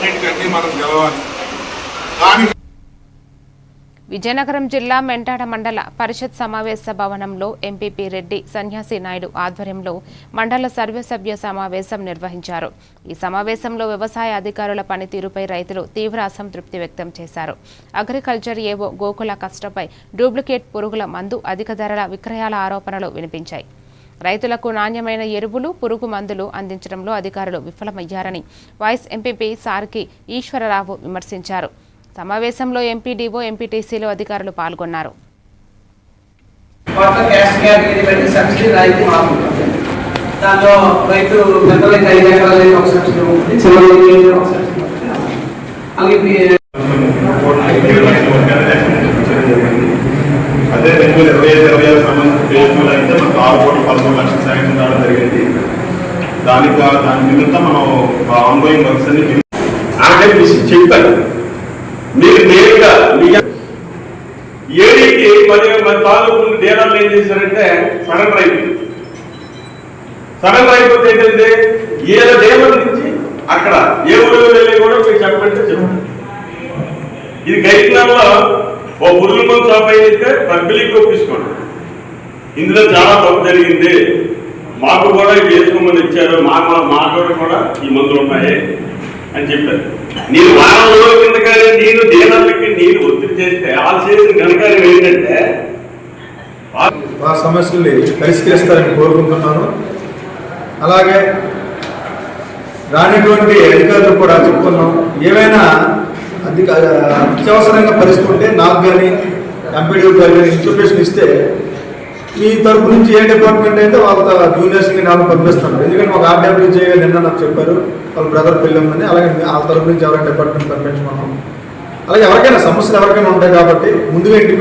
అన్నిటికన్నీ మనం గెలవాలి. దానికి విజయనగరం జిల్లా మెంటాడ మండల పరిషత్ సమావేశ భవనంలో ఎంపీపీ రెడ్డి సన్యాసి నాయుడు ఆధ్వర్యంలో మండల సర్వసభ్య సమావేశం నిర్వహించారు. ఈ సమావేశంలో వ్యవసాయ అధికారుల పనితీరుపై రైతులు తీవ్ర అసంతృప్తి వ్యక్తం చేశారు. అగ్రికల్చర్ ఏవో గోకుల కష్టపై డూప్లికేట్ పురుగుల మందు అధిక ధరల విక్రయాల ఆరోపణలు వినిపించాయి. రైతులకు నాణ్యమైన ఎరువులు పురుగు మందులు అందించడంలో అధికారులు విఫలమయ్యారని వైస్ ఎంపీపీ సార్కి ఈశ్వరరావు విమర్శించారు. సమావేశంలో ఎంపీడీఓ ఎంపీటీసీలో అధికారులు పాల్గొన్నారు. అదే 2025-26 సంబంధించిన అయితే మనకు 6,13 లక్షల శాంక్షన్ రావడం జరిగింది. దాని నిమిత్తం మనం ఆన్గోయింగ్ వర్క్స్ అన్ని చెప్పారు. మీరు నేరుగా ఏడీకి మరి తాలూకు డేరాలు ఏం చేశారంటే సడన్ అయిపోతే ఏంటంటే ఏదో డేరా నుంచి అక్కడ ఏ ఊళ్ళో వెళ్ళి కూడా మీకు చెప్పంటే చెప్పండి. ఇది గైడ్లలో ఓ పురుగుల మందు షాప్ అయితే పబ్లిక్ ఒప్పించుకోండి. ఇందులో చాలా తప్పు జరిగింది, మాకు కూడా ఇది వేసుకోమని ఇచ్చారు, మాకు కూడా ఈ మందులు ఉన్నాయి అని చెప్పారు. నేను వారం రోజుల కింద కానీ నేను డీలర్లకి నేను ఒత్తిడి చేస్తే వాళ్ళు చేసిన ఘనకార్యం ఏంటంటే ఆ సమస్యల్ని పరిష్కరిస్తారని కోరుకుంటున్నాను. అలాగే రానటువంటి అధికారులు కూడా చెప్తున్నాం, ఏమైనా అత్యవసరంగా పరిస్థితి ఉంటే నాకు కానీ ఎంపీడీ గారు కానీ ఇన్ఫర్మేషన్ ఇస్తే ఈ తరపు నుంచి ఏ డిపార్ట్మెంట్ అయితే వాళ్ళ జూనియర్స్కి నాకు పంపిస్తాను. ఎందుకంటే మాకు ఆర్డబ్ల్యూజే నిన్న నాకు చెప్పారు వాళ్ళ బ్రదర్ పెళ్ళిందని. అలాగే వాళ్ళ తరపు నుంచి ఎవరైనా డిపార్ట్మెంట్ పంపించమన్నాం. అలాగే ఎవరికైనా సమస్యలు ఎవరికైనా ఉంటాయి కాబట్టి ముందుగా